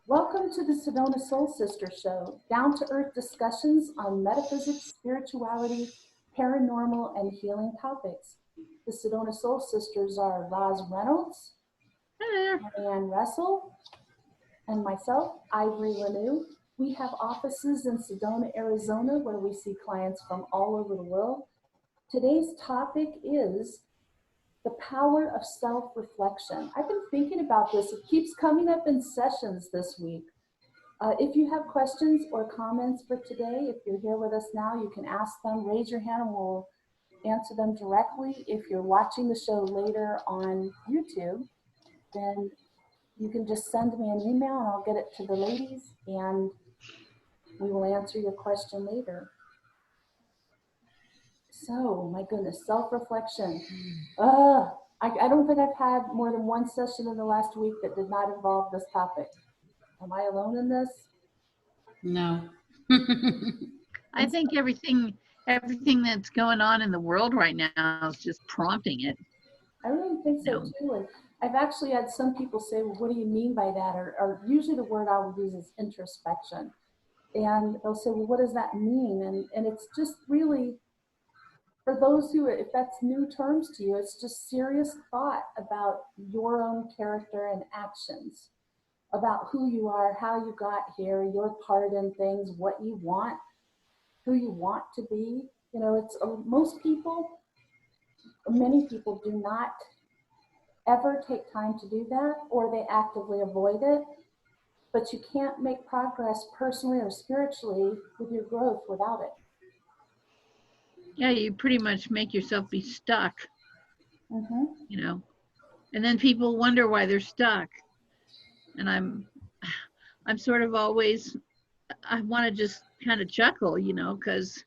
Welcome to the Sedona Soul Sisters show, down-to-earth discussions on metaphysics, spirituality, paranormal, and healing topics. The Sedona Soul Sisters are Roz Reynolds, Marianne Russell, and myself, Ivory Lanou. We have offices in Sedona, Arizona, where we see clients from all over the world. Today's topic is the power of self-reflection. I've been thinking about this. It keeps coming up in sessions this week. If you have questions or comments for today, if you're here with us now, you can ask them, raise your hand, and we'll answer them directly. If you're watching the show later on YouTube, then you can just send me an email and I'll get it to the ladies and we will answer your question later. So, my goodness, self-reflection. I don't think I've had more than one session in the last week that did not involve this topic. Am I alone in this? No. I think everything that's going on in the world right now is just prompting it. I really think so too. And I've actually had some people say, well, what do you mean by that? Or usually the word I will use is introspection. And they'll say, well, what does that mean? And it's just really, for those who, if that's new terms to you, it's just serious thought about your own character and actions, about who you are, how you got here, your part in things, what you want, who you want to be. You know, it's many people do not ever take time to do that, or they actively avoid it. But you can't make progress personally or spiritually with your growth without it. Yeah, you pretty much make yourself be stuck, you know, and then people wonder why they're stuck. And I'm sort of always, I want to just kind of chuckle, you know, because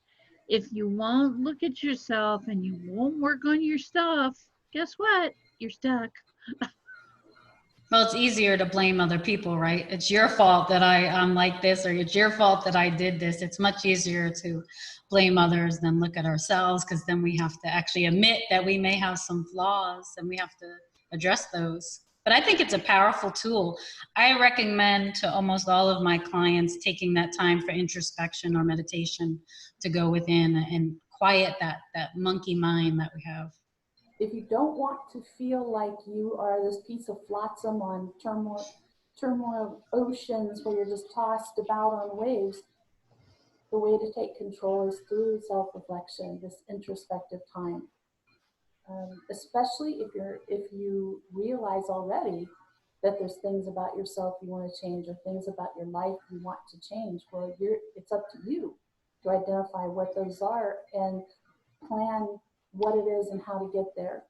if you won't look at yourself and you won't work on your stuff, guess what? You're stuck. Well, it's easier to blame other people, right? It's your fault that I'm like this, or it's your fault that I did this. It's much easier to blame others than look at ourselves, because then we have to actually admit that we may have some flaws and we have to address those. But I think it's a powerful tool. I recommend to almost all of my clients taking that time for introspection or meditation to go within and quiet that monkey mind that we have. If you don't want to feel like you are this piece of flotsam on turmoil oceans where you're just tossed about on waves, the way to take control is through self-reflection, this introspective time. Especially if you realize already that there's things about yourself you want to change, or things about your life you want to change. Well, it's up to you to identify what those are and plan what it is and how to get there.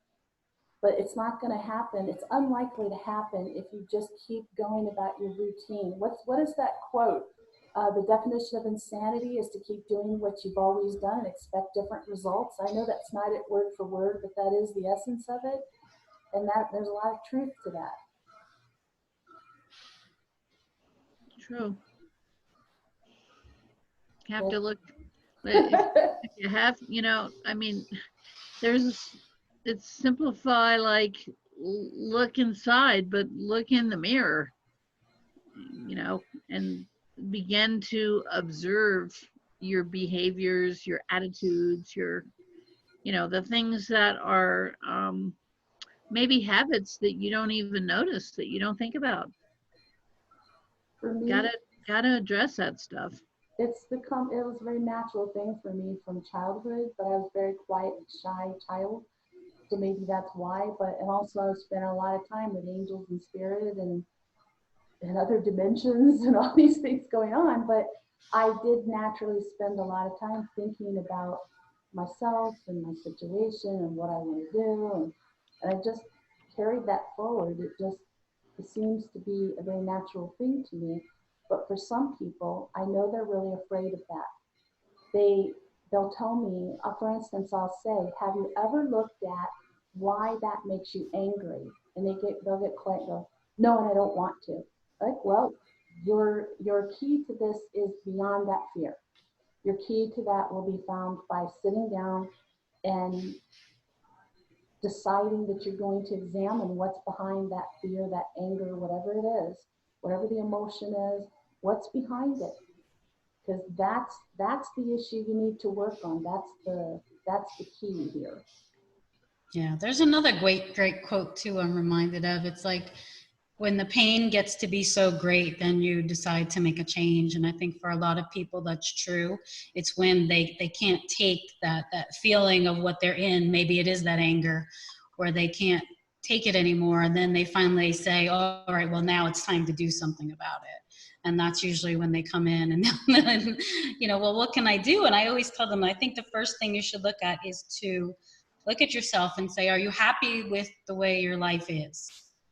But it's not going to happen. It's unlikely to happen if you just keep going about your routine. What is that quote? The definition of insanity is to keep doing what you've always done and expect different results. I know that's not it word for word, but that is the essence of it. And that there's a lot of truth to that. True. You have to look, if you have, you know, I mean, it's simplify, like look inside, but look in the mirror, you know, and begin to observe your behaviors, your attitudes, your, you know, the things that are maybe habits that you don't even notice, that you don't think about. For me, gotta address that stuff. It was a very natural thing for me from childhood, but I was a very quiet, shy child. So maybe that's why, and also I've spent a lot of time with angels and spirit and other dimensions and all these things going on. But I did naturally spend a lot of time thinking about myself and my situation and what I want to do. And I just carried that forward. It seems to be a very natural thing to me. But for some people, I know they're really afraid of that. They'll tell me, for instance, I'll say, have you ever looked at why that makes you angry? And they'll get quiet and go, no, and I don't want to. Like, well, your key to this is beyond that fear. Your key to that will be found by sitting down and deciding that you're going to examine what's behind that fear, that anger, whatever it is, whatever the emotion is, what's behind it? Because that's the issue you need to work on. That's the key here. Yeah, there's another great quote too I'm reminded of. It's like, when the pain gets to be so great, then you decide to make a change. And I think for a lot of people that's true. It's when they can't take that feeling of what they're in. Maybe it is that anger, where they can't take it anymore, and then they finally say, oh, all right, well, now it's time to do something about it. And that's usually when they come in and then, well, what can I do? And I always tell them, I think the first thing you should look at is to look at yourself and say, are you happy with the way your life is?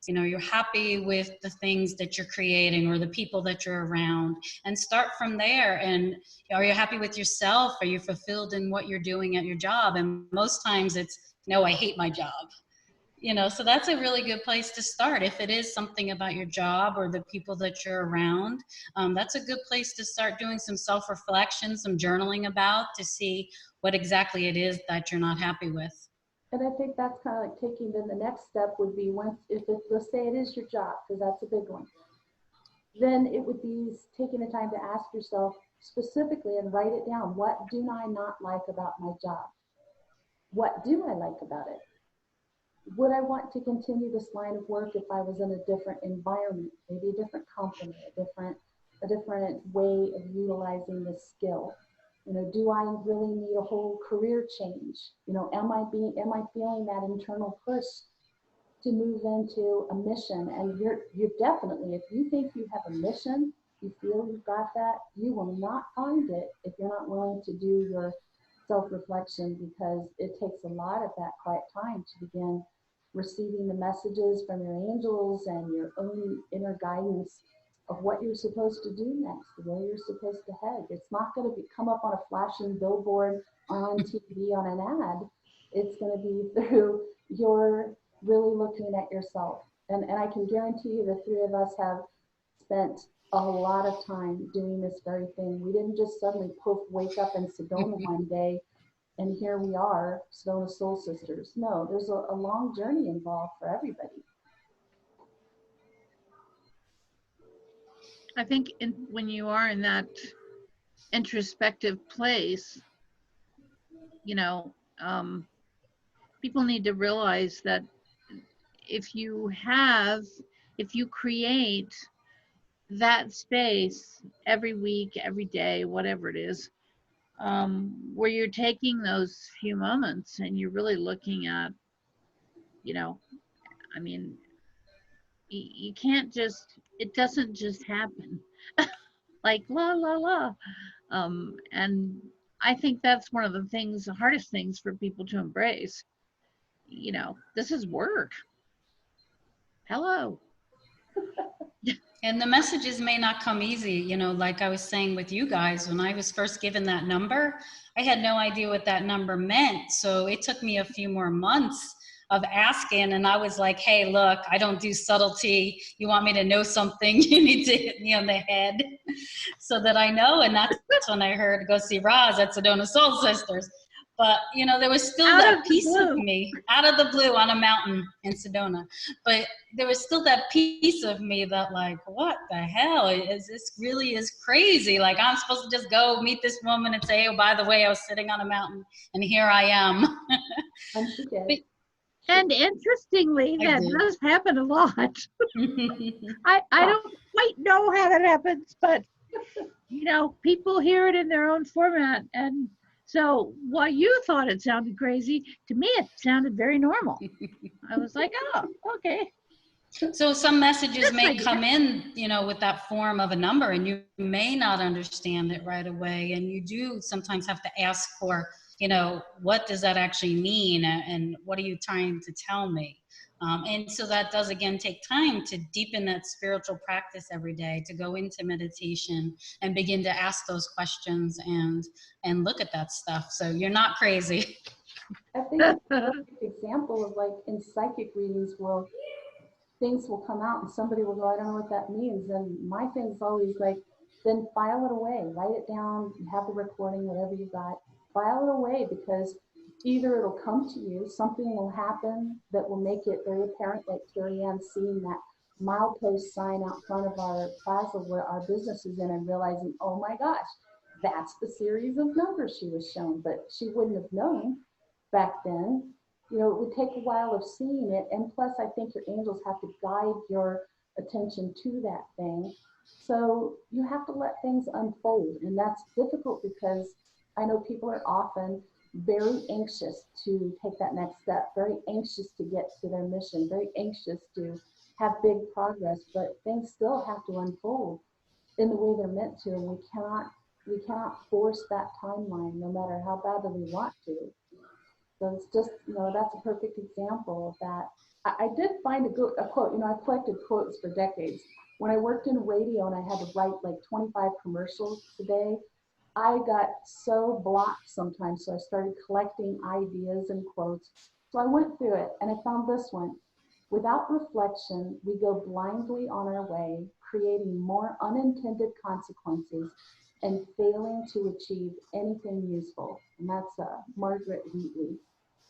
You're happy with the things that you're creating or the people that you're around, and start from there. And are you happy with yourself? Are you fulfilled in what you're doing at your job? And most times it's, no, I hate my job. So that's a really good place to start. If it is something about your job or the people that you're around, that's a good place to start doing some self-reflection, some journaling about, to see what exactly it is that you're not happy with. And I think that's kind of like taking, then the next step would be, let's say it is your job, because that's a big one, then it would be taking the time to ask yourself specifically and write it down. What do I not like about my job? What do I like about it? Would I want to continue this line of work if I was in a different environment, maybe a different company, a different way of utilizing the skill? Do I really need a whole career change? Am I feeling that internal push to move into a mission? And you're definitely, if you think you have a mission, you feel you've got that, you will not find it if you're not willing to do your self-reflection, because it takes a lot of that quiet time to begin receiving the messages from your angels and your own inner guidance of what you're supposed to do next, where you're supposed to head. It's not going to come up on a flashing billboard or on TV on an ad. It's going to be through your really looking at yourself. And I can guarantee you the three of us have spent a lot of time doing this very thing. We didn't just suddenly poof, wake up in Sedona one day and here we are, Sedona Soul Sisters. No, there's a long journey involved for everybody. I think when you are in that introspective place, people need to realize that if you create that space every week, every day, whatever it is, where you're taking those few moments and you're really looking at, I mean, you can't it doesn't just happen like la la la. And I think that's one of the hardest things for people to embrace. This is work. Hello. And the messages may not come easy, like I was saying with you guys, when I was first given that number, I had no idea what that number meant. So it took me a few more months of asking, and I was like, hey, look, I don't do subtlety. You want me to know something, you need to hit me on the head so that I know. And that's when I heard, go see Roz at Sedona Soul Sisters. But, there was still that piece of me out of the blue on a mountain in Sedona. But there was still that piece of me that, like, what the hell? This really is crazy. Like, I'm supposed to just go meet this woman and say, oh, by the way, I was sitting on a mountain and here I am. And interestingly, that does happen a lot. I don't quite know how that happens, but, people hear it in their own format. And so while you thought it sounded crazy, to me it sounded very normal. I was like, oh, okay. So some messages may come in, with that form of a number, and you may not understand it right away. And you do sometimes have to ask for, what does that actually mean? And what are you trying to tell me? And so that does, again, take time to deepen that spiritual practice every day, to go into meditation and begin to ask those questions and look at that stuff. So you're not crazy. I think it's a perfect example of, like, in psychic readings, where things will come out and somebody will go, I don't know what that means. And my thing is always like, then file it away, write it down, have the recording, whatever you got, file it away, because either it'll come to you, something will happen that will make it very apparent, like Carrie Ann seeing that milepost sign out front of our plaza where our business is in and realizing, oh my gosh, that's the series of numbers she was shown. But she wouldn't have known back then. You know, it would take a while of seeing it. And plus, I think your angels have to guide your attention to that thing. So you have to let things unfold. And that's difficult because I know people are often very anxious to take that next step, very anxious to get to their mission, very anxious to have big progress, but things still have to unfold in the way they're meant to, and we cannot force that timeline no matter how badly we want to. So it's just, that's a perfect example of that. I did find a quote. I've collected quotes for decades. When I worked in radio and I had to write like 25 commercials a day, I got so blocked sometimes, so I started collecting ideas and quotes. So I went through it and I found this one. Without reflection, we go blindly on our way, creating more unintended consequences and failing to achieve anything useful. And that's Margaret Wheatley.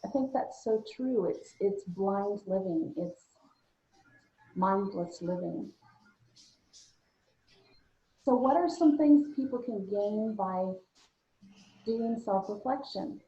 I think that's so true. It's blind living. It's mindless living. So what are some things people can gain by doing self-reflection?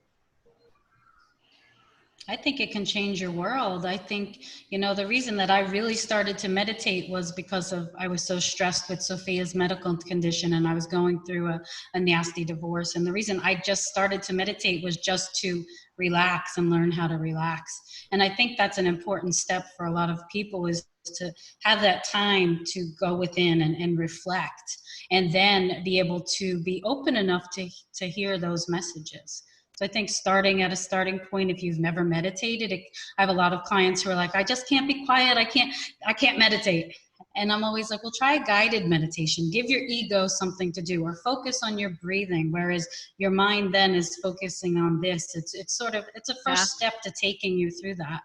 I think it can change your world. I think, the reason that I really started to meditate was because I was so stressed with Sophia's medical condition and I was going through a nasty divorce. And the reason I just started to meditate was just to relax and learn how to relax. And I think that's an important step for a lot of people, is to have that time to go within and reflect, and then be able to be open enough to hear those messages. So I think starting at a starting point, if you've never meditated, I have a lot of clients who are like, I just can't be quiet. I can't meditate. And I'm always like, well, try a guided meditation. Give your ego something to do, or focus on your breathing. Whereas your mind then is focusing on this. It's a first step to taking you through that.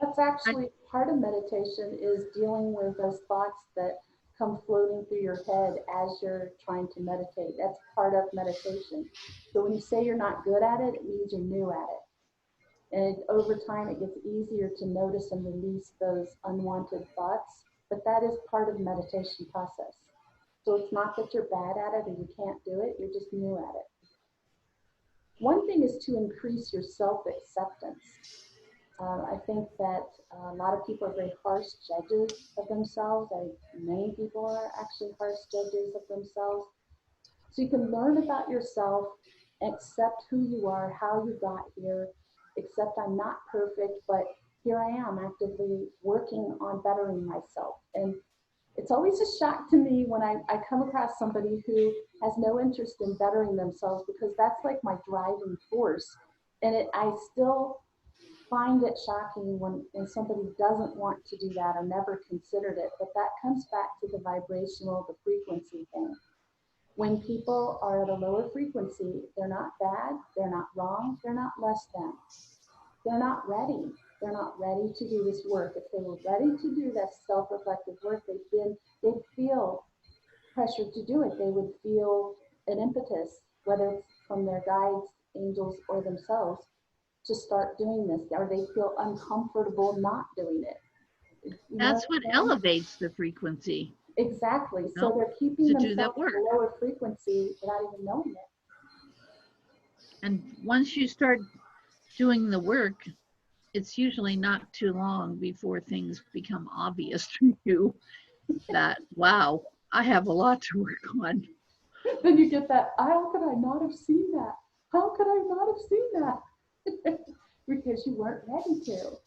That's actually part of meditation, is dealing with those thoughts that come floating through your head as you're trying to meditate. That's part of meditation. So when you say you're not good at it, it means you're new at it. And over time, it gets easier to notice and release those unwanted thoughts. But that is part of the meditation process. So it's not that you're bad at it or you can't do it, you're just new at it. One thing is to increase your self-acceptance. I think that a lot of people are very harsh judges of themselves. Many people are actually harsh judges of themselves. So you can learn about yourself, accept who you are, how you got here, accept I'm not perfect, but here I am actively working on bettering myself. And it's always a shock to me when I come across somebody who has no interest in bettering themselves, because that's like my driving force. And I still find it shocking when somebody doesn't want to do that or never considered it. But that comes back to the vibrational, the frequency thing. When people are at a lower frequency, they're not bad, they're not wrong, they're not less than. They're not ready. They're not ready to do this work. If they were ready to do that self-reflective work, they'd feel pressure to do it. They would feel an impetus, whether it's from their guides, angels, or themselves, to start doing this, or they feel uncomfortable not doing it. That's what elevates the frequency. Exactly. So they're keeping themselves at a lower frequency without even knowing it. And once you start doing the work, it's usually not too long before things become obvious to you that, wow, I have a lot to work on. Then you get that, how could I not have seen that? How could I not have seen that? Because you weren't ready to.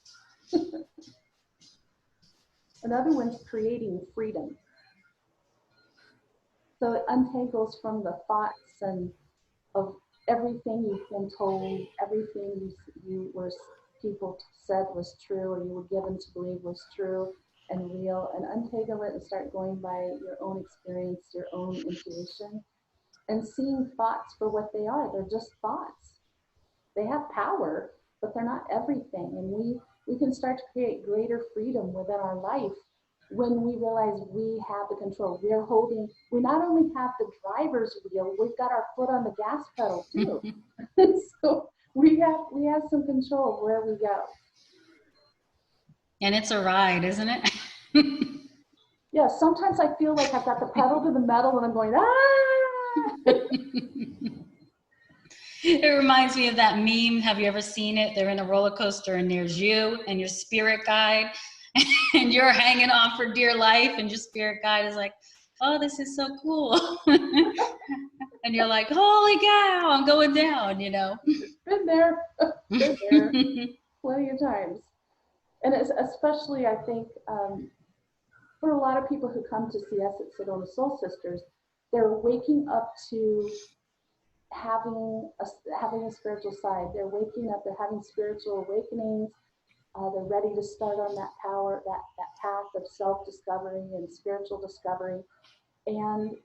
Another one's creating freedom. So it untangles from the thoughts and of everything you've been told, everything people said was true, or you were given to believe was true and real, and untangle it and start going by your own experience, your own intuition, and seeing thoughts for what they are. They're just thoughts. They have power, but they're not everything. And we can start to create greater freedom within our life when we realize we have the control. We not only have the driver's wheel, we've got our foot on the gas pedal too. So we have some control of where we go. And it's a ride, isn't it? Yeah, sometimes I feel like I've got the pedal to the metal and I'm going, ah! It reminds me of that meme. Have you ever seen it? They're in a roller coaster and there's you and your spirit guide and you're hanging on for dear life and your spirit guide is like, oh, this is so cool. And you're like, holy cow, I'm going down, you know. Been there, been there plenty of times. And it's especially, I think, for a lot of people who come to see us at Sedona Soul Sisters, they're waking up to having a spiritual side. They're waking up, they're having spiritual awakenings. They're ready to start on that power, that path of self-discovery and spiritual discovery. And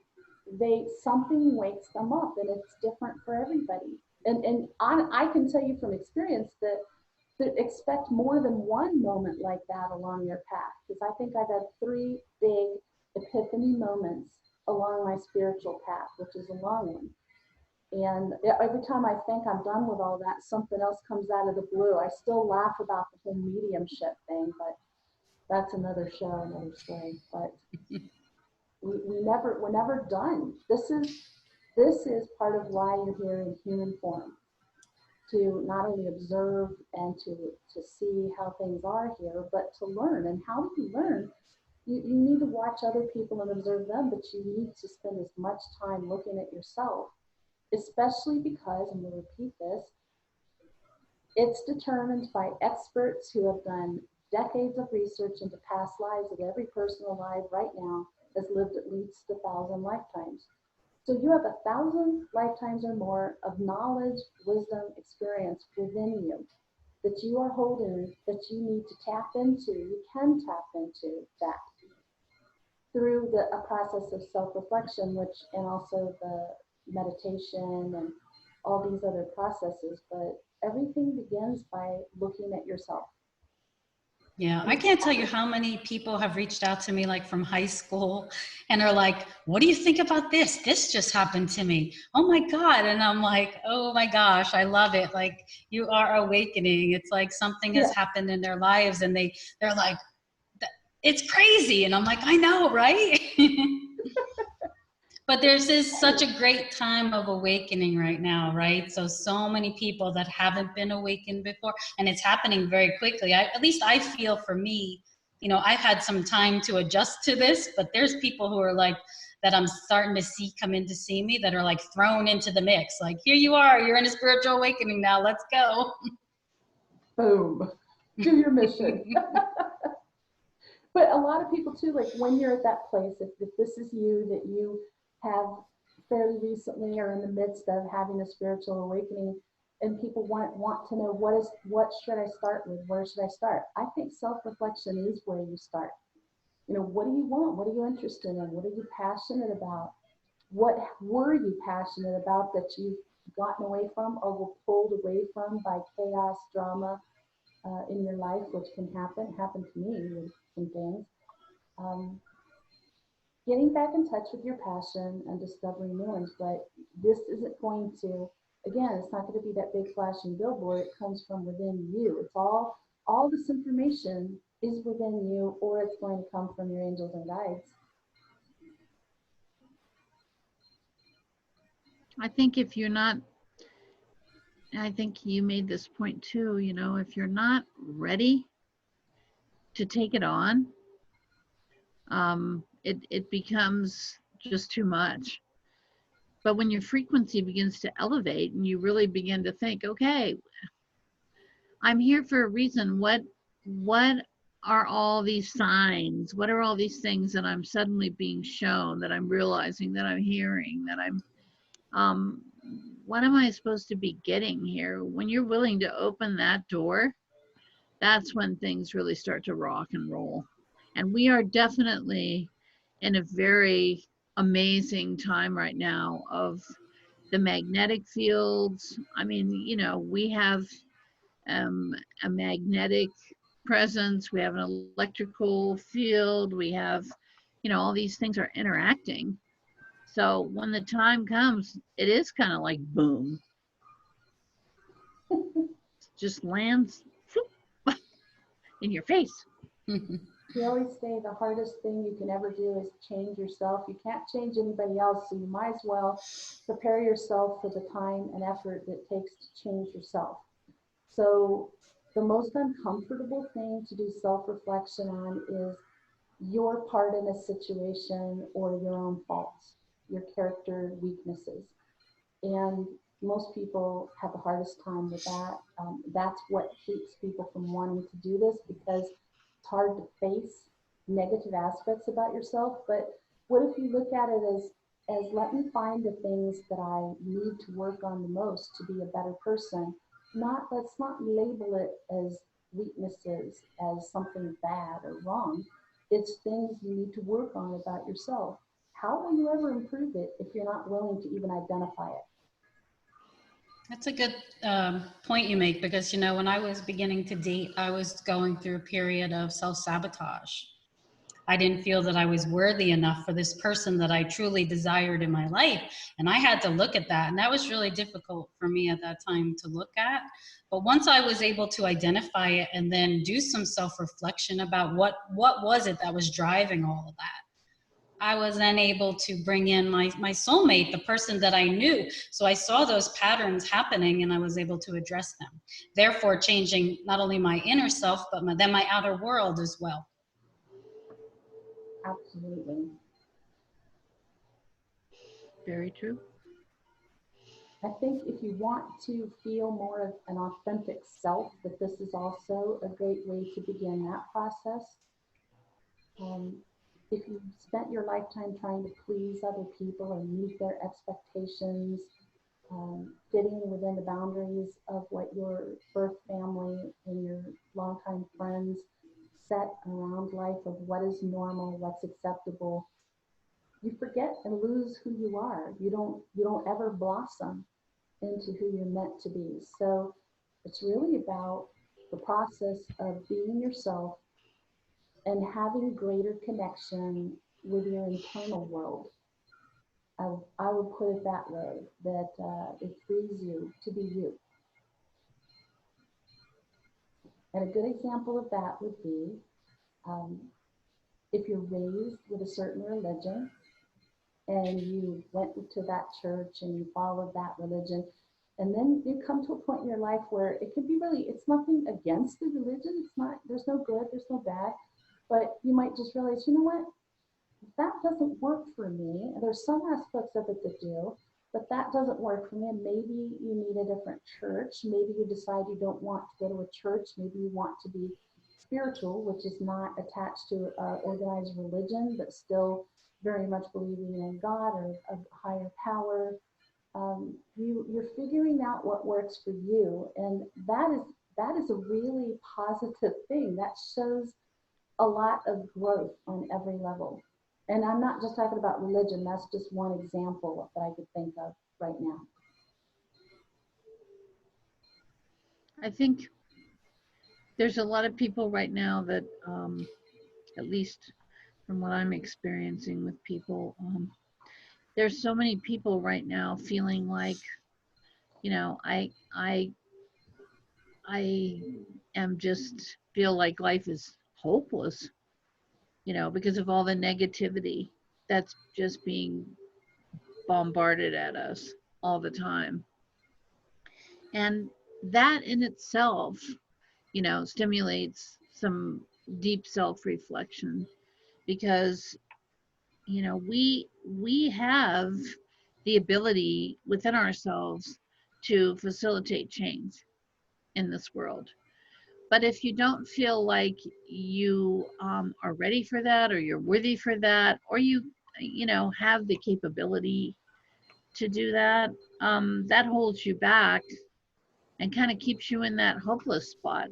something wakes them up, and it's different for everybody. And I can tell you from experience that expect more than one moment like that along your path, because I think I've had 3 big epiphany moments along my spiritual path, which is a long one. And every time I think I'm done with all that, something else comes out of the blue. I still laugh about the whole mediumship thing, but that's another show, another story. But we're never done. This is part of why you're here in human form, to not only observe and to see how things are here, but to learn. And how do you learn? You need to watch other people and observe them, but you need to spend as much time looking at yourself, especially because, and we'll repeat this, it's determined by experts who have done decades of research into past lives, that every person alive right now has lived at least 1,000 lifetimes. So you have 1,000 lifetimes or more of knowledge, wisdom, experience within you that you are holding, that you need to tap into. You can tap into that through a process of self-reflection, and also the meditation and all these other processes. But everything begins by looking at yourself. Yeah, I can't tell you how many people have reached out to me like from high school and are like, what do you think about this? This just happened to me. Oh my God. And I'm like, oh my gosh, I love it. Like, you are awakening. It's like something has happened in their lives and they're like, it's crazy. And I'm like, I know, right? But there's such a great time of awakening right now, right? So many people that haven't been awakened before, and it's happening very quickly. At least I feel for me, you know, I've had some time to adjust to this, but there's people who are like, that I'm starting to see come in to see me that are like thrown into the mix. Like, here you are, you're in a spiritual awakening now, let's go. Boom, do your mission. But a lot of people too, like when you're at that place, if this is you, that you have fairly recently or in the midst of having a spiritual awakening, and people want to know what should I start with, where should I start? I think self-reflection is where you start. You know, what do you want? What are you interested in? What are you passionate about? What were you passionate about that you've gotten away from or were pulled away from by chaos, drama in your life, which can happen to me with some things. Um, Getting back in touch with your passion and discovering new ones, but this isn't going to, again, it's not going to be that big flashing billboard. It comes from within you. It's all this information is within you, or it's going to come from your angels and guides. I think if you're not, I think you made this point too, you know, if you're not ready to take it on, it becomes just too much. But when your frequency begins to elevate and you really begin to think, okay, I'm here for a reason. What are all these signs? What are all these things that I'm suddenly being shown, that I'm realizing, that I'm hearing, that I'm what am I supposed to be getting here? When you're willing to open that door, that's when things really start to rock and roll. And we are definitely in a very amazing time right now of the magnetic fields. I mean, you know, we have a magnetic presence, we have an electrical field, we have, you know, all these things are interacting. So when the time comes, it is kind of like boom, just lands in your face. We always say the hardest thing you can ever do is change yourself. You can't change anybody else, so you might as well prepare yourself for the time and effort it takes to change yourself. So the most uncomfortable thing to do self-reflection on is your part in a situation or your own faults, your character weaknesses. And most people have the hardest time with that. That's what keeps people from wanting to do this, because it's hard to face negative aspects about yourself. But what if you look at it as let me find the things that I need to work on the most to be a better person. Not Let's not label it as weaknesses, as something bad or wrong. It's things you need to work on about yourself. How will you ever improve it if you're not willing to even identify it? That's a good point you make, because, you know, when I was beginning to date, I was going through a period of self-sabotage. I didn't feel that I was worthy enough for this person that I truly desired in my life. And I had to look at that. And that was really difficult for me at that time to look at. But once I was able to identify it and then do some self-reflection about what was it that was driving all of that, I was then able to bring in my soulmate, the person that I knew. So I saw those patterns happening and I was able to address them. Therefore, changing not only my inner self, but then my outer world as well. Absolutely. Very true. I think if you want to feel more of an authentic self, that this is also a great way to begin that process. Um, if you spent your lifetime trying to please other people or meet their expectations, fitting within the boundaries of what your birth family and your longtime friends set around life of what is normal, what's acceptable, you forget and lose who you are. You don't ever blossom into who you're meant to be. So it's really about the process of being yourself and having greater connection with your internal world. I would put it that way, that it frees you to be you. And a good example of that would be um, if you're raised with a certain religion and you went to that church and you followed that religion, and then you come to a point in your life where it can be really, it's nothing against the religion. It's not, there's no good, there's no bad, but you might just realize, you know what, that doesn't work for me. There's some aspects of it that do, but that doesn't work for me. And maybe you need a different church. Maybe you decide you don't want to go to a church. Maybe you want to be spiritual, which is not attached to organized religion, but still very much believing in God or a higher power. You're figuring out what works for you, and that is a really positive thing. That shows a lot of growth on every level. And I'm not just talking about religion, that's just one example that I could think of right now. I think there's a lot of people right now that, at least from what I'm experiencing with people, there's so many people right now feeling like, you know, I am just feel like life is hopeless, you know, because of all the negativity that's just being bombarded at us all the time. And that in itself, you know, stimulates some deep self-reflection, because, you know, we have the ability within ourselves to facilitate change in this world. But if you don't feel like you are ready for that, or you're worthy for that, or you know, have the capability to do that, that holds you back and kind of keeps you in that hopeless spot.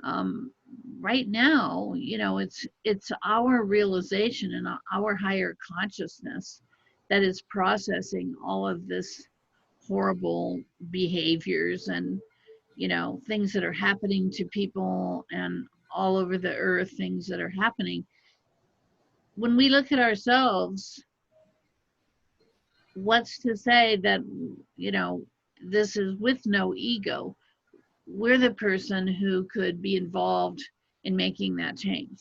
Um, right now, you know, it's our realization and our higher consciousness that is processing all of this horrible behaviors and, you know, things that are happening to people and all over the earth, things that are happening. When we look at ourselves, what's to say that, you know, this is with no ego? We're the person who could be involved in making that change.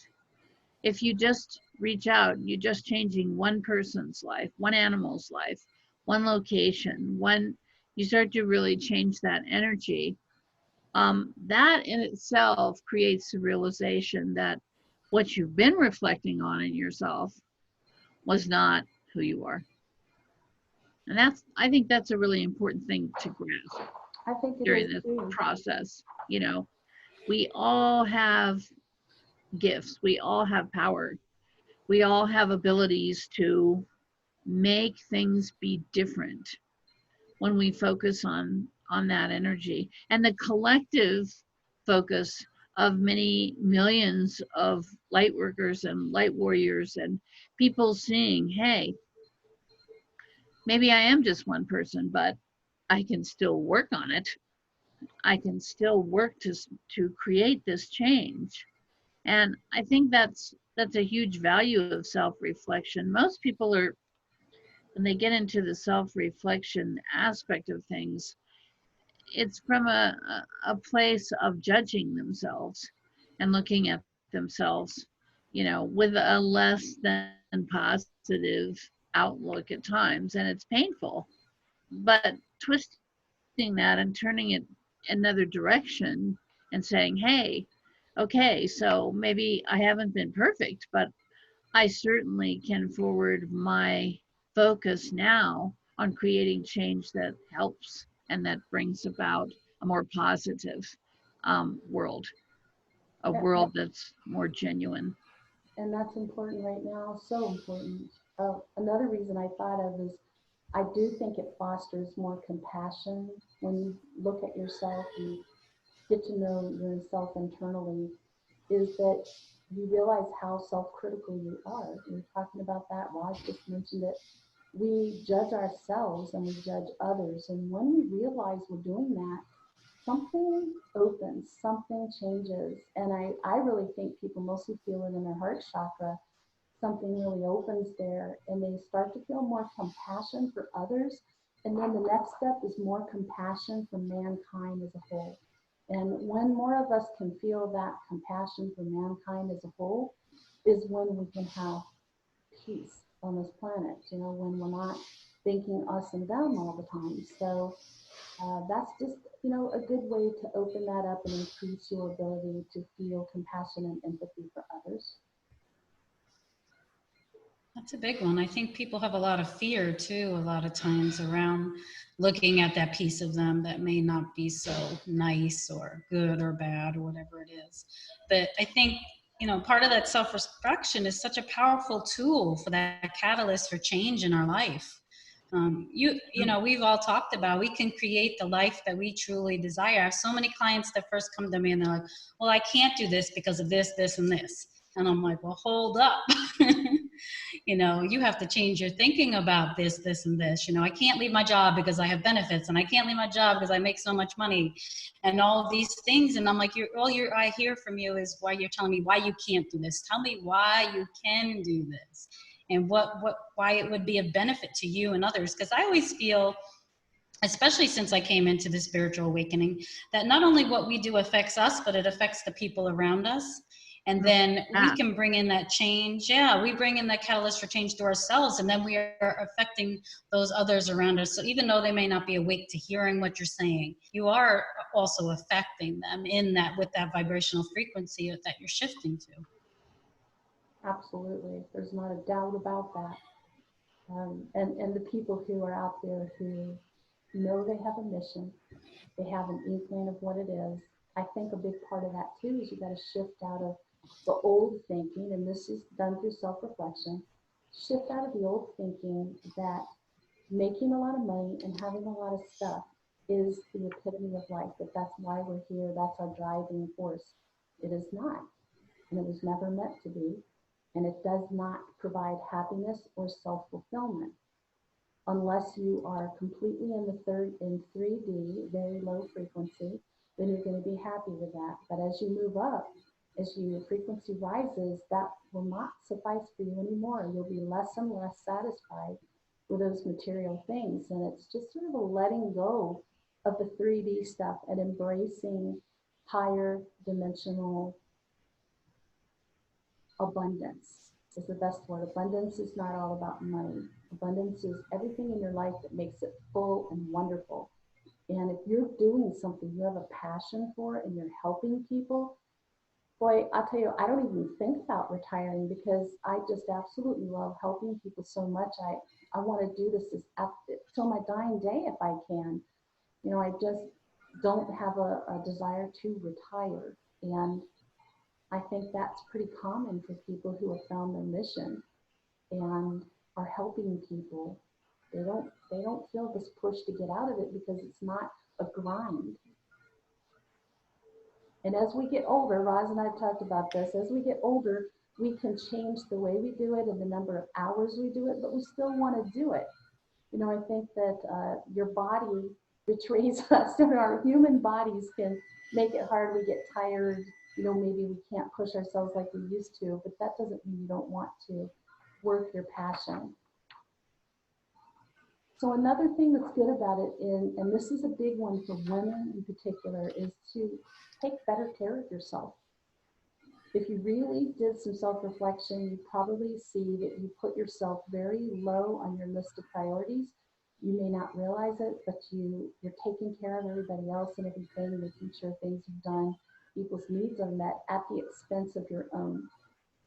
If you just reach out, you're just changing one person's life, one animal's life, one location, you start to really change that energy. That in itself creates the realization that what you've been reflecting on in yourself was not who you are. And I think that's a really important thing to grasp I think it during is this too. process. We all have gifts, we all have power, we all have abilities to make things be different when we focus on that energy. And the collective focus of many millions of light workers and light warriors and people seeing, hey, maybe I am just one person, but I can still work on it. I can still work to create this change. And I think that's a huge value of self-reflection. Most people are, when they get into the self-reflection aspect of things, it's from a place of judging themselves and looking at themselves, with a less than positive outlook at times, and it's painful. But twisting that and turning it another direction and saying, hey, okay, so maybe I haven't been perfect, but I certainly can forward my focus now on creating change that helps and that brings about a more positive world, a A- world that's more genuine. And that's important right now, so important. Another reason I thought of is I do think it fosters more compassion when you look at yourself and get to know yourself internally, is that you realize how self-critical you are. We were talking about that. Raj just mentioned it. We judge ourselves and we judge others. And when we realize we're doing that, something opens, something changes. And I really think people mostly feel it in their heart chakra. Something really opens there and they start to feel more compassion for others. And then the next step is more compassion for mankind as a whole. And when more of us can feel that compassion for mankind as a whole, is when we can have peace on this planet, when we're not thinking us and them all the time. So that's just, a good way to open that up and increase your ability to feel compassion and empathy for others. That's a big one. I think people have a lot of fear too, a lot of times around looking at that piece of them that may not be so nice or good or bad or whatever it is. But I think, part of that self-reflection is such a powerful tool for that catalyst for change in our life. We've all talked about, we can create the life that we truly desire. I have so many clients that first come to me and they're like, well, I can't do this because of this, this, and this. And I'm like, well, hold up. You have to change your thinking about this, this, and this. I can't leave my job because I have benefits, and I can't leave my job because I make so much money, and all of these things. And I'm like, I hear from you is why you're telling me why you can't do this. Tell me why you can do this, and why it would be a benefit to you and others. Because I always feel, especially since I came into the spiritual awakening, that not only what we do affects us, but it affects the people around us. And then we can bring in that change. Yeah, we bring in that catalyst for change to ourselves, and then we are affecting those others around us. So even though they may not be awake to hearing what you're saying, you are also affecting them in that, with that vibrational frequency that you're shifting to. Absolutely. There's not a doubt about that. And the people who are out there who know they have a mission, they have an inkling of what it is. I think a big part of that too is you got to shift out of the old thinking, and this is done through self-reflection. Shift out of the old thinking that making a lot of money and having a lot of stuff is the epitome of life, that that's why we're here, that's our driving force. It is not, and it was never meant to be, and it does not provide happiness or self-fulfillment unless you are completely in 3D, very low frequency. Then you're going to be happy with that. But as you move up, as your frequency rises, that will not suffice for you anymore. You'll be less and less satisfied with those material things. And it's just sort of a letting go of the 3D stuff and embracing higher dimensional abundance is the best word. Abundance is not all about money. Abundance is everything in your life that makes it full and wonderful. And if you're doing something you have a passion for and you're helping people, boy, I'll tell you, I don't even think about retiring because I just absolutely love helping people so much. I want to do this till my dying day if I can. You know, I just don't have a desire to retire. And I think that's pretty common for people who have found their mission and are helping people. They don't feel this push to get out of it because it's not a grind. And as we get older, Roz and I have talked about this, as we get older, we can change the way we do it and the number of hours we do it, but we still want to do it. You know, I think that your body betrays us, and our human bodies can make it hard. We get tired. You know, maybe we can't push ourselves like we used to, but that doesn't mean you don't want to work your passion. So another thing that's good about it, and this is a big one for women in particular, is to take better care of yourself. If you really did some self-reflection, you probably see that you put yourself very low on your list of priorities. You may not realize it, but you're taking care of everybody else and everything, making sure things you've done, people's needs are met at the expense of your own.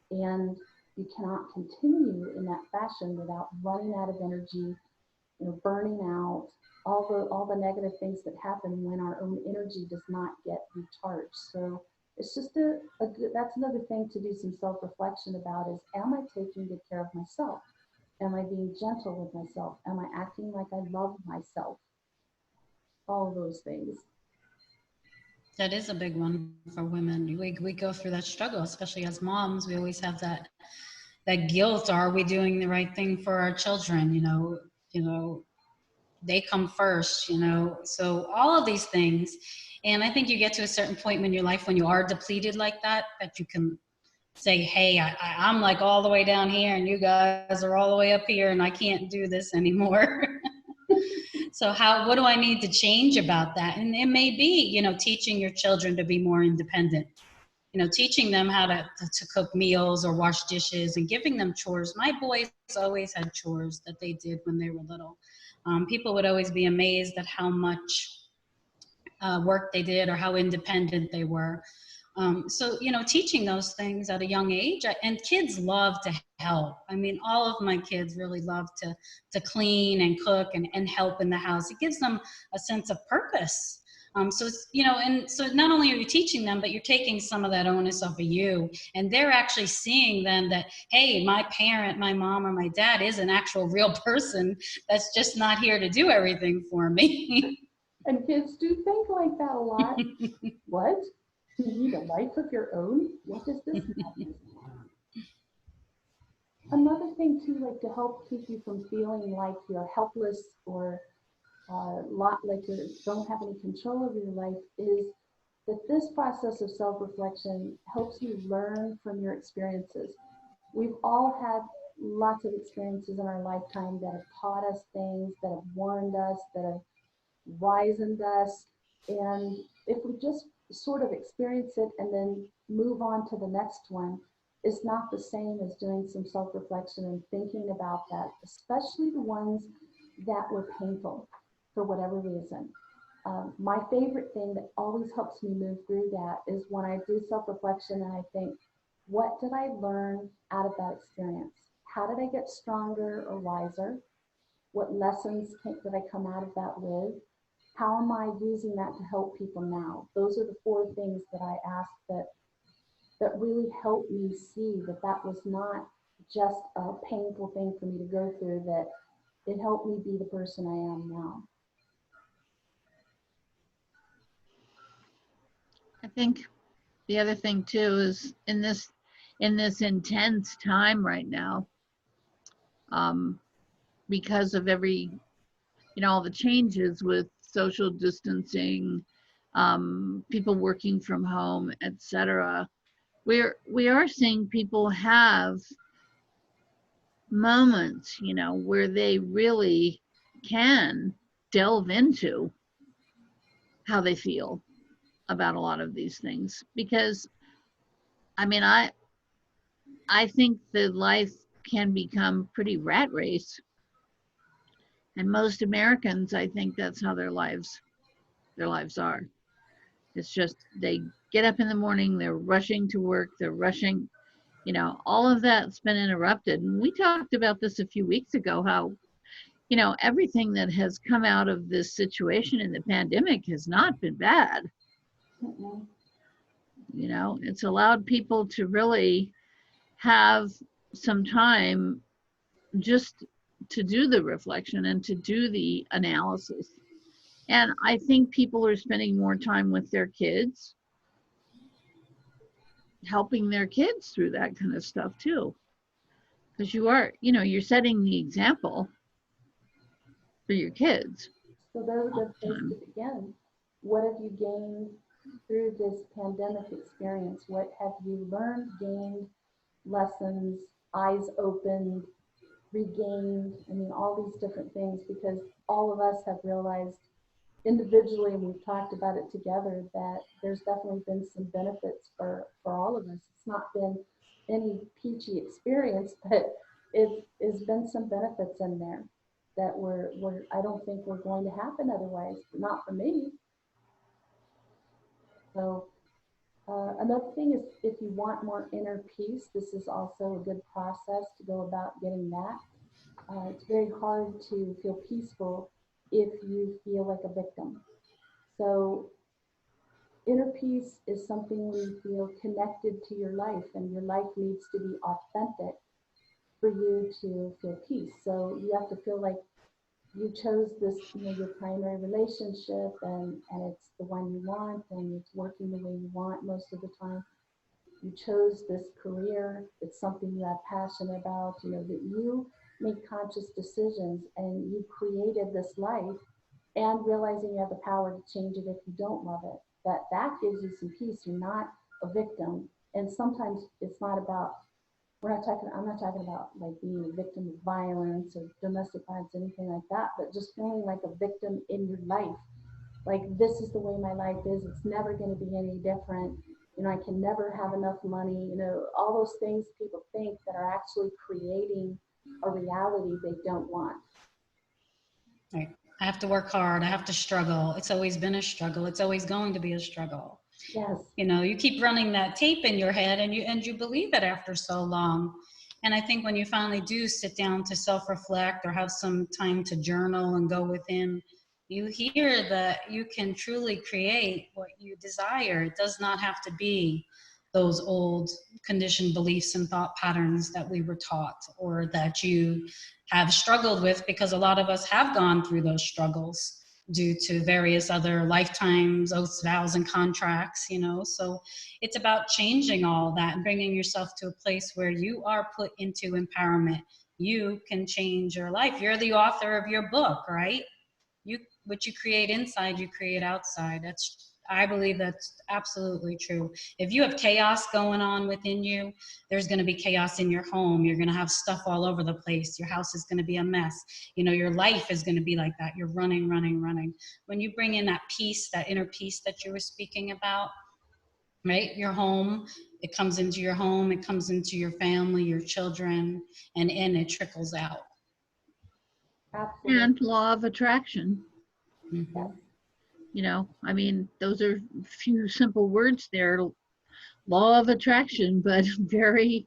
And you cannot continue in that fashion without running out of energy, you know, burning out, all the negative things that happen when our own energy does not get recharged. So it's just a good, that's another thing to do some self-reflection about is, am I taking good care of myself? Am I being gentle with myself? Am I acting like I love myself? All of those things. That is a big one for women. We go through that struggle, especially as moms. We always have that guilt. Are we doing the right thing for our children? They come first, so all of these things. And I think you get to a certain point in your life when you are depleted like that you can say, hey, I'm like all the way down here and you guys are all the way up here and I can't do this anymore. So what do I need to change about that? And it may be, teaching your children to be more independent, teaching them how to cook meals or wash dishes and giving them chores. My boys always had chores that they did when they were little. People would always be amazed at how much work they did or how independent they were. So, teaching those things at a young age, and kids love to help. I mean, all of my kids really love to clean and cook and help in the house. It gives them a sense of purpose. So it's, and so not only are you teaching them, but you're taking some of that onus off of you, and they're actually seeing then that, hey, my parent, my mom or my dad is an actual real person that's just not here to do everything for me. And kids do think like that a lot. What? You need a life of your own? What does this mean? Another thing too, like to help keep you from feeling like you're helpless or like you don't have any control over your life, is that this process of self-reflection helps you learn from your experiences. We've all had lots of experiences in our lifetime that have taught us things, that have warned us, that have wizened us. And if we just sort of experience it and then move on to the next one, it's not the same as doing some self-reflection and thinking about that, especially the ones that were painful for whatever reason. My favorite thing that always helps me move through that is when I do self-reflection and I think, what did I learn out of that experience? How did I get stronger or wiser? What lessons did I come out of that with? How am I using that to help people now? Those are the 4 things that I ask that really helped me see that was not just a painful thing for me to go through, that it helped me be the person I am now. I think the other thing too is in this intense time right now, because of all the changes with social distancing, people working from home, etc. We are seeing people have moments, where they really can delve into how they feel about a lot of these things. Because I mean, I I think the life can become pretty rat race. And most Americans, I think that's how their lives are. It's just they get up in the morning, they're rushing to work, they're rushing, all of that's been interrupted. And we talked about this a few weeks ago, how, everything that has come out of this situation in the pandemic has not been bad. Mm-mm. It's allowed people to really have some time just to do the reflection and to do the analysis. And I think people are spending more time with their kids, helping their kids through that kind of stuff too. Because you're setting the example for your kids So there's a all good the place to time. begin. What have you gained through this pandemic experience? What have you learned, gained, lessons, eyes opened, regained? I mean, all these different things, because all of us have realized individually, and we've talked about it together, that there's definitely been some benefits for all of us. It's not been any peachy experience, but it's been some benefits in there that we're I don't think we're going to happen otherwise, not for me. So another thing is, if you want more inner peace, this is also a good process to go about getting that. It's very hard to feel peaceful if you feel like a victim. So inner peace is something where you feel connected to your life, and your life needs to be authentic for you to feel peace. So you have to feel like you chose this, your primary relationship, and it's the one you want, and it's working the way you want most of the time. You chose this career, it's something you have passion about, that you make conscious decisions and you created this life, and realizing you have the power to change it if you don't love it. That gives you some peace. You're not a victim. And sometimes it's not about, I'm not talking about like being a victim of violence or domestic violence, anything like that, but just feeling like a victim in your life. Like, this is the way my life is. It's never going to be any different. I can never have enough money. All those things people think that are actually creating a reality they don't want. Right. I have to work hard. I have to struggle. It's always been a struggle. It's always going to be a struggle. Yes. You keep running that tape in your head, and you believe it after so long. And I think when you finally do sit down to self-reflect or have some time to journal and go within, you hear that you can truly create what you desire. It does not have to be those old conditioned beliefs and thought patterns that we were taught or that you have struggled with, because a lot of us have gone through those struggles due to various other lifetimes, oaths, vows, and contracts, So it's about changing all that and bringing yourself to a place where you are put into empowerment. You can change your life. You're the author of your book, right? What you create inside, you create outside. I believe that's absolutely true. If you have chaos going on within you, there's going to be chaos in your home. You're going to have stuff all over the place. Your house is going to be a mess. Your life is going to be like that. You're running, running, running. When you bring in that peace, that inner peace that you were speaking about, right? Your home, it comes into your home, it comes into your family, your children, and it trickles out. Absolutely. And law of attraction. Yes. Those are a few simple words there. Law of attraction, but very,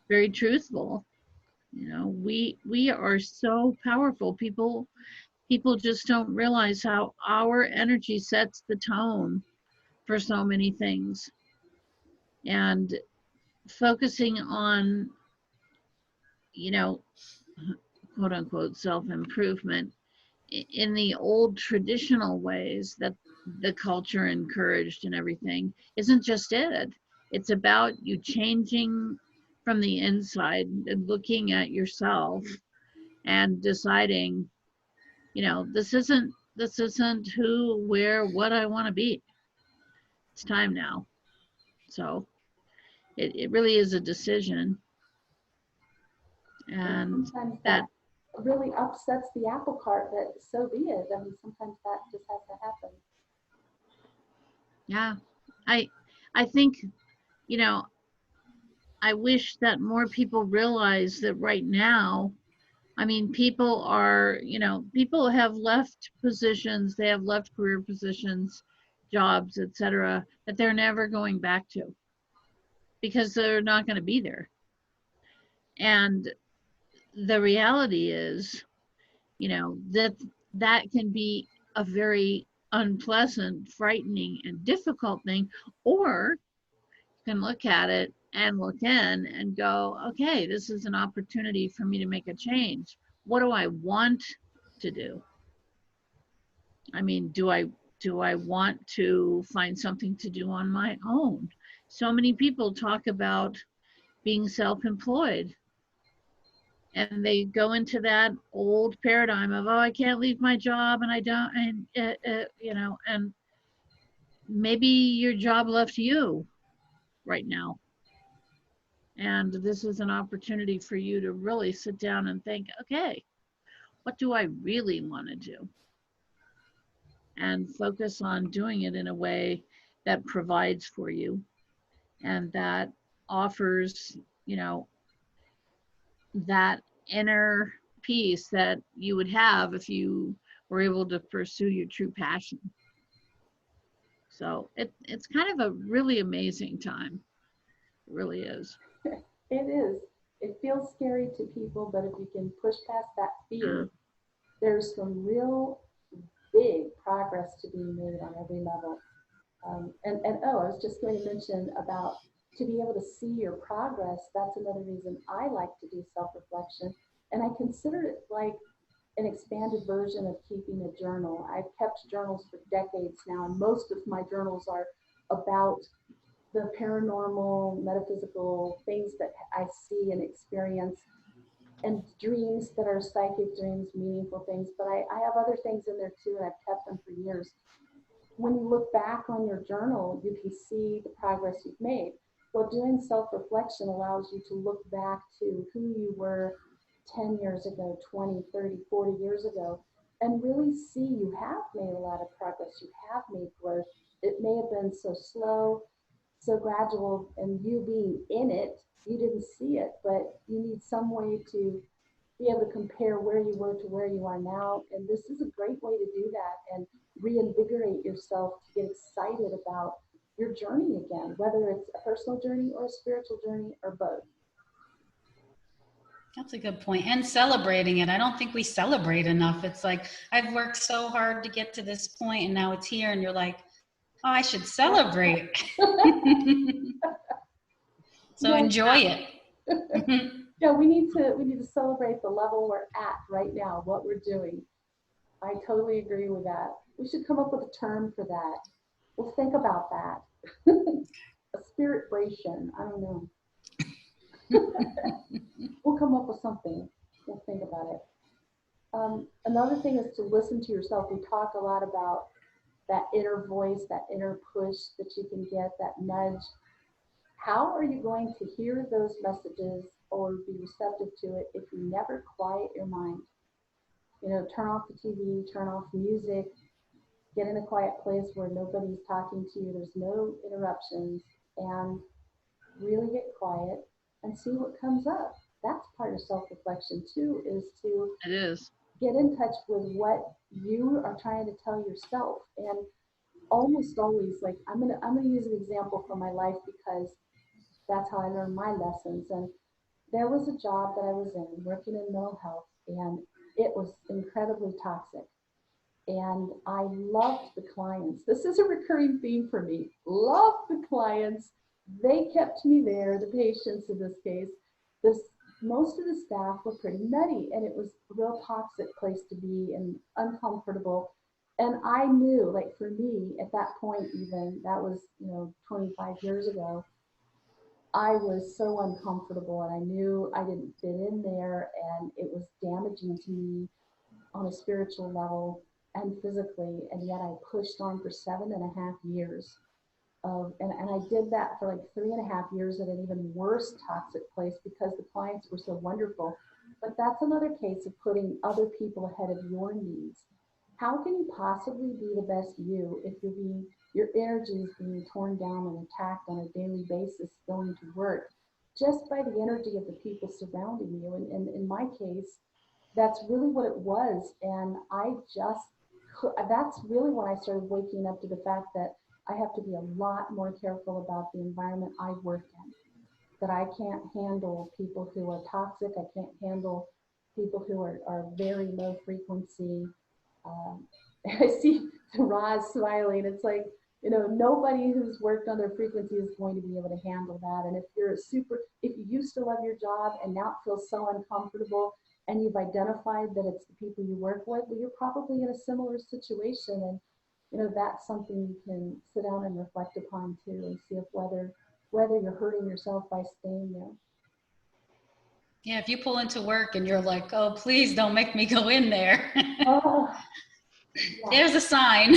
very truthful. We are so powerful. People just don't realize how our energy sets the tone for so many things. And focusing on, quote unquote, self-improvement in the old traditional ways that the culture encouraged and everything isn't just it. It's about you changing from the inside and looking at yourself and deciding, this isn't who, where, what I want to be. It's time now. So it really is a decision. And sometimes that, that really upsets the apple cart, but so be it. I mean, sometimes that just has to happen. yeah, I think, you know, I wish that more people realize that right now, I mean, people are, people have left positions, they have left career positions, jobs, etc., that they're never going back to because they're not going to be there. And the reality is, that that can be a very unpleasant, frightening, and difficult thing, or you can look at it and look in and go, okay, this is an opportunity for me to make a change. What do I want to do? I mean, do I want to find something to do on my own? So many people talk about being self-employed, and they go into that old paradigm of, oh, I can't leave my job, and I don't, and maybe your job left you right now. And this is an opportunity for you to really sit down and think, okay, what do I really want to do? And focus on doing it in a way that provides for you and that offers, that inner peace that you would have if you were able to pursue your true passion. So it's kind of a really amazing time. It really is. It is. It feels scary to people, but if you can push past that fear, there's some real big progress to be made on every level. And oh, I was just going to mention about to be able to see your progress. That's another reason I like to do self-reflection. And I consider it like an expanded version of keeping a journal. I've kept journals for decades now, and most of my journals are about the paranormal, metaphysical things that I see and experience, and dreams that are psychic dreams, meaningful things. But I have other things in there too, and I've kept them for years. When you look back on your journal, you can see the progress you've made. Well, doing self reflection allows you to look back to who you were 10 years ago, 20, 30, 40 years ago, and really see you have made a lot of progress. You have made growth. It may have been so slow, so gradual, and you being in it, you didn't see it, but you need some way to be able to compare where you were to where you are now. And this is a great way to do that and reinvigorate yourself to get excited about your journey again, whether it's a personal journey or a spiritual journey or both. That's a good point. And celebrating it. I don't think we celebrate enough. It's like, I've worked so hard to get to this point and now it's here. And you're like, oh, I should celebrate. So Yeah. enjoy it. Yeah, we need to celebrate the level we're at right now, what we're doing. I totally agree with that. We should come up with a term for that. We'll think about that. A spiritbration. I don't know. We'll come up with something. We'll think about it. Another thing is to listen to yourself. We talk a lot about that inner voice, that inner push that you can get, that nudge. How are you going to hear those messages or be receptive to it if you never quiet your mind? Turn off the TV, turn off music, get in a quiet place where nobody's talking to you, there's no interruptions, and really get quiet and see what comes up. That's part of self-reflection too, is to It is. get in touch with what you are trying to tell yourself. And almost always, like I'm gonna use an example from my life because that's how I learned my lessons. And there was a job that I was in, working in mental health, and it was incredibly toxic. And I loved the clients. This is a recurring theme for me. Loved the clients. They kept me there, the patients in this case. This Most of the staff were pretty nutty, and it was a real toxic place to be and uncomfortable. And I knew, like for me at that point, even that was 25 years ago, I was so uncomfortable, and I knew I didn't fit in there, and it was damaging to me on a spiritual level and physically. And yet I pushed on for 7.5 years and I did that for like 3.5 years at an even worse toxic place because the clients were so wonderful. But that's another case of putting other people ahead of your needs. How can you possibly be the best you if your energy is being torn down and attacked on a daily basis going to work? just by the energy of the people surrounding you. And in my case, that's really what it was. And that's really when I started waking up to the fact that I have to be a lot more careful about the environment I work in, that I can't handle people who are toxic. I can't handle people who are very low frequency. I see Roz smiling. It's like, nobody who's worked on their frequency is going to be able to handle that. And if you used to love your job and now it feels so uncomfortable and you've identified that it's the people you work with, well, you're probably in a similar situation. And, that's something you can sit down and reflect upon too and see if whether you're hurting yourself by staying there. Yeah, if you pull into work and you're like, oh, please don't make me go in there. Oh, yeah. There's a sign.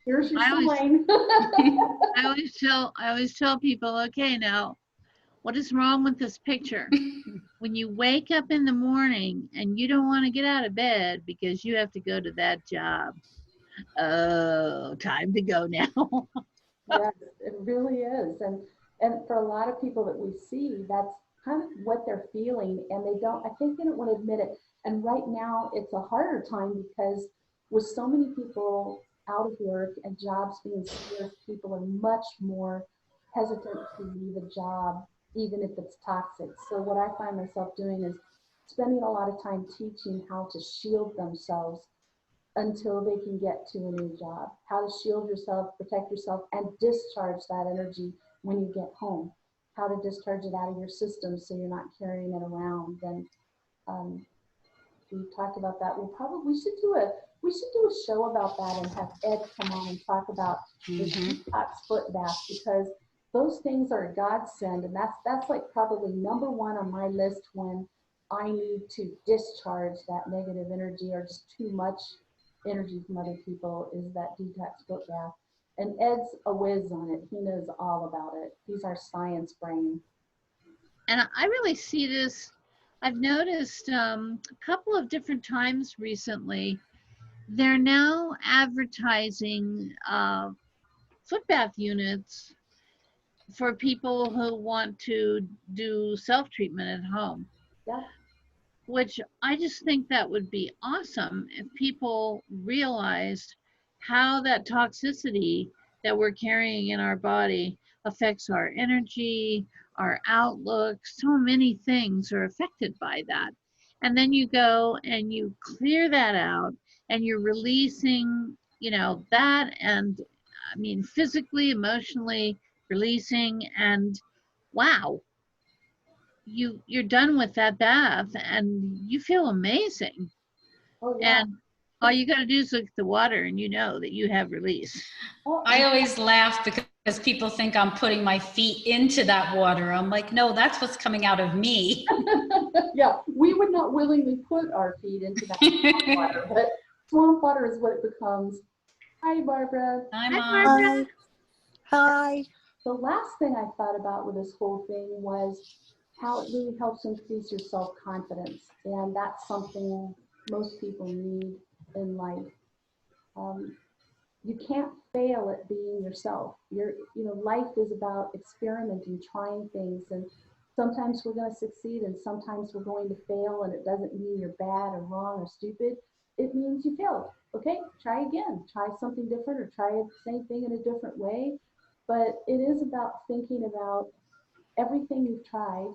Here's your sign. I always tell people, okay, now, what is wrong with this picture? When you wake up in the morning and you don't want to get out of bed because you have to go to that job. Oh, time to go now. Yes, it really is. And for a lot of people that we see, that's kind of what they're feeling. And I think they don't want to admit it. And right now it's a harder time because with so many people out of work and jobs being scarce, people are much more hesitant to leave a job, even if it's toxic. So what I find myself doing is spending a lot of time teaching how to shield themselves until they can get to a new job, how to shield yourself, protect yourself, and discharge that energy when you get home, how to discharge it out of your system so you're not carrying it around. And we talked about that. We should do a show about that and have Ed come on and talk about the detox foot bath, because those things are a godsend, and that's like probably number one on my list when I need to discharge that negative energy or just too much energy from other people, is that detox foot bath. And Ed's a whiz on it. He knows all about it. He's our science brain. And I really see this. I've noticed a couple of different times recently, they're now advertising foot bath units for people who want to do self-treatment at home. Yeah. Which I just think that would be awesome if people realized how that toxicity that we're carrying in our body affects our energy, our outlook. So many things are affected by that. And then you go and you clear that out and you're releasing, that, and I mean, physically, emotionally releasing, and wow, you're done with that bath and you feel amazing. Oh, yeah. And all you got to do is look at the water and you know that you have release. I always laugh because people think I'm putting my feet into that water. I'm like, no, that's what's coming out of me. Yeah, we would not willingly put our feet into that swamp water, but swamp water is what it becomes. Hi, Barbara. Hi, Hi, Mom. Barbara. Hi. The last thing I thought about with this whole thing was how it really helps increase your self-confidence. And that's something most people need in life. You can't fail at being yourself. Life is about experimenting, trying things, and sometimes we're going to succeed and sometimes we're going to fail, and it doesn't mean you're bad or wrong or stupid. It means you failed. Okay, try again, try something different, or try the same thing in a different way. But it is about thinking about everything you've tried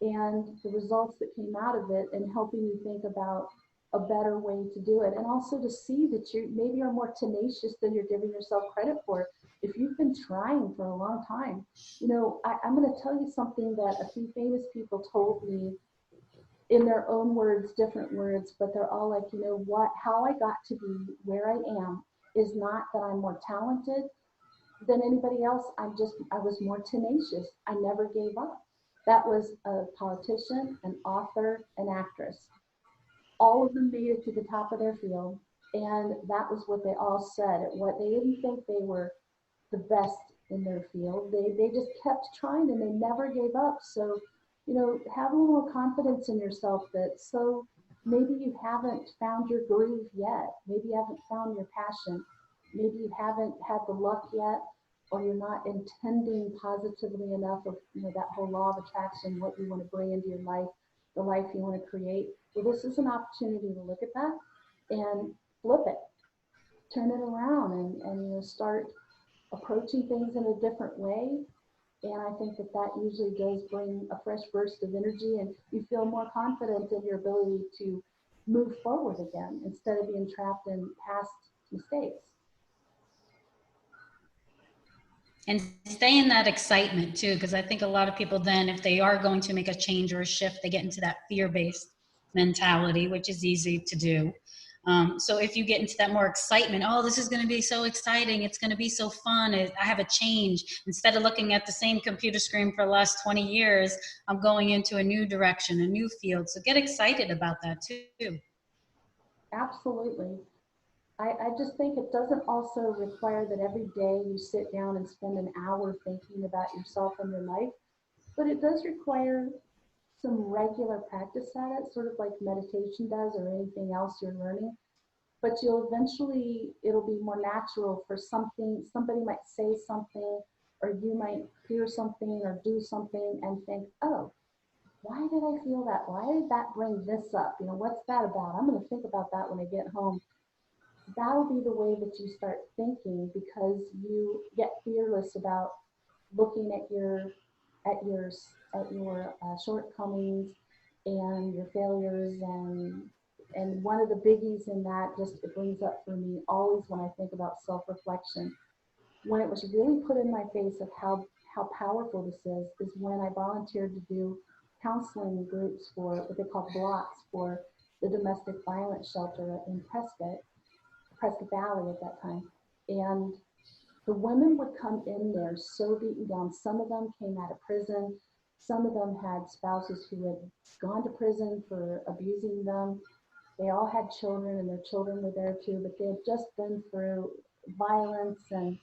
and the results that came out of it, and helping you think about a better way to do it, and also to see that you maybe are more tenacious than you're giving yourself credit for. If you've been trying for a long time, I'm going to tell you something that a few famous people told me in their own words, different words, but they're all like, how I got to be where I am is not that I'm more talented than anybody else. I was more tenacious. I never gave up. That was a politician, an author, an actress. All of them made it to the top of their field, and that was what they all said. What they didn't think they were the best in their field. They just kept trying and they never gave up. So, have a little confidence in yourself so maybe you haven't found your groove yet. Maybe you haven't found your passion. Maybe you haven't had the luck yet, or you're not intending positively enough of, that whole law of attraction, what you want to bring into your life, the life you want to create. Well, this is an opportunity to look at that and flip it, turn it around, and start approaching things in a different way. And I think that that usually does bring a fresh burst of energy, and you feel more confident in your ability to move forward again instead of being trapped in past mistakes. And stay in that excitement too, because I think a lot of people then, if they are going to make a change or a shift, they get into that fear-based mentality, which is easy to do. So if you get into that more excitement, oh, this is going to be so exciting, it's going to be so fun, I have a change. Instead of looking at the same computer screen for the last 20 years, I'm going into a new direction, a new field. So get excited about that too. Absolutely. I just think it doesn't also require that every day you sit down and spend an hour thinking about yourself and your life, but it does require some regular practice at it, sort of like meditation does or anything else you're learning. But it'll be more natural for somebody might say something, or you might hear something or do something and think, oh, why did I feel that? Why did that bring this up? What's that about? I'm going to think about that when I get home. That'll be the way that you start thinking, because you get fearless about looking at your shortcomings and your failures, and one of the biggies in that, just it brings up for me always when I think about self-reflection, when it was really put in my face of how powerful this is when I volunteered to do counseling groups for what they call blocks for the domestic violence shelter in Prescott Valley at that time. And the women would come in there so beaten down. Some of them came out of prison. Some of them had spouses who had gone to prison for abusing them. They all had children, and their children were there too, but they had just been through violence and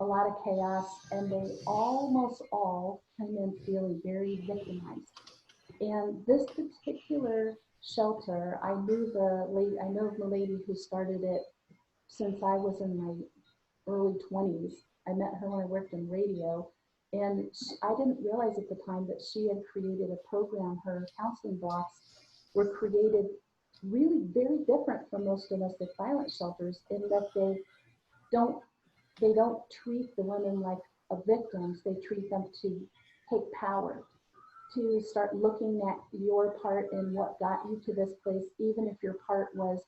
a lot of chaos, and they almost all came in feeling very victimized. And this particular shelter, I know of the lady who started it since I was in my early 20s. I met her when I worked in radio, and I didn't realize at the time that she had created a program. Her counseling blocks were created really very different from most domestic violence shelters, in that they don't treat the women like victims. They treat them to take power, to start looking at your part in what got you to this place, even if your part was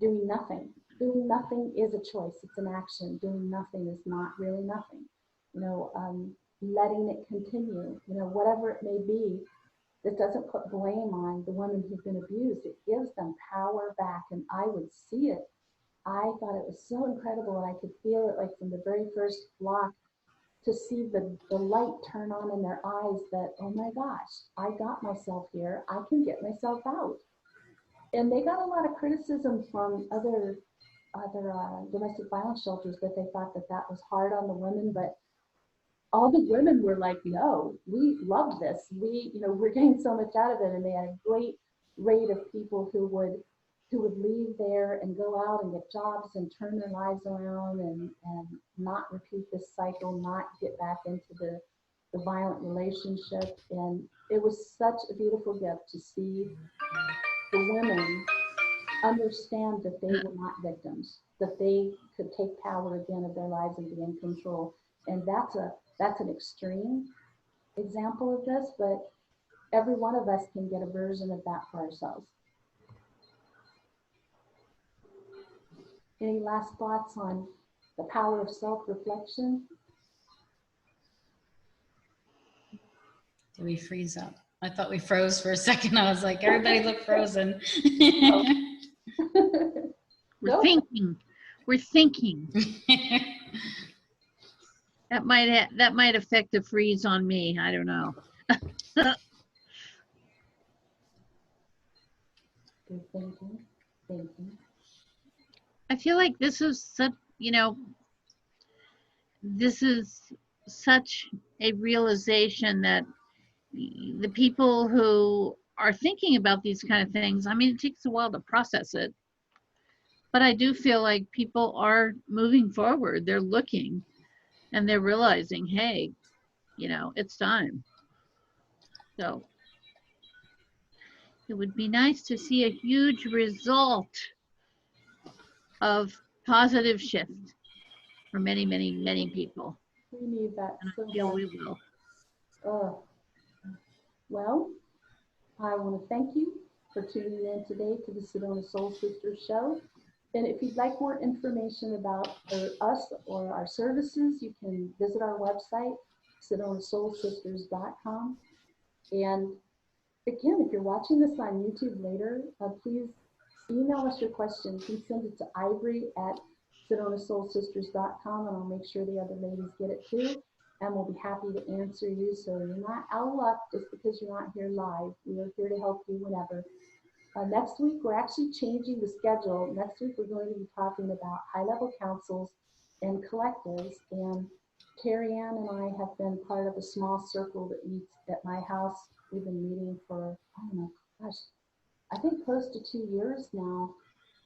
doing nothing. Doing nothing is a choice. It's an action. Doing nothing is not really nothing. Letting it continue, whatever it may be, that doesn't put blame on the women who've been abused. It gives them power back. And I would see it. I thought it was so incredible, and I could feel it like from the very first block, to see the light turn on in their eyes that, oh my gosh, I got myself here. I can get myself out. And they got a lot of criticism from other domestic violence shelters, that they thought that was hard on the women, but all the women were like, no, we love this. We're getting so much out of it. And they had a great rate of people who would leave there and go out and get jobs and turn their lives around, and not repeat this cycle, not get back into the violent relationship. And it was such a beautiful gift to see the women understand that they were not victims, that they could take power again of their lives and be in control. And that's an extreme example of this, but every one of us can get a version of that for ourselves. Any last thoughts on the power of self-reflection? Did we freeze up? I thought we froze for a second. I was like, everybody look frozen. We're thinking. We're thinking. That might affect the freeze on me. I don't know. Thinking. I feel like this is such a realization that the people who are thinking about these kind of things, I mean, it takes a while to process it, but I do feel like people are moving forward. They're looking. and they're realizing, hey, it's time. So it would be nice to see a huge result of positive shift for many, many, many people. We need that And so I feel much. we will. Well, I want to thank you for tuning in today to the Sedona Soul Sisters show. And if you'd like more information about us or our services, you can visit our website, sedonasoulsisters.com. And again, if you're watching this on YouTube later, please email us your questions. Please send it to ivory@sedonasoulsisters.com, and I'll make sure the other ladies get it too. And we'll be happy to answer you. So you're not out of luck just because you're not here live. We are here to help you whenever. Next week, we're actually changing the schedule. Next week, we're going to be talking about high-level councils and collectives. And Terry Ann and I have been part of a small circle that meets at my house. We've been meeting for, I don't know, gosh, I think close to 2 years now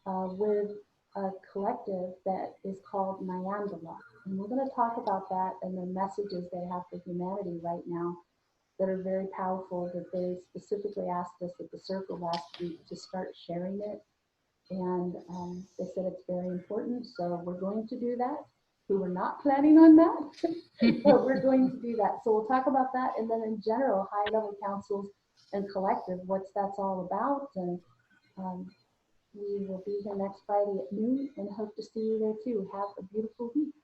with a collective that is called Nyandala. And we're going to talk about that and the messages they have for humanity right now that are very powerful, that they specifically asked us at the circle last week to start sharing it. And they said it's very important. So we're going to do that. We were not planning on that, but we're going to do that. So we'll talk about that. And then in general, high level councils and collective, what's that's all about. And we will be here next Friday at noon and hope to see you there too. Have a beautiful week.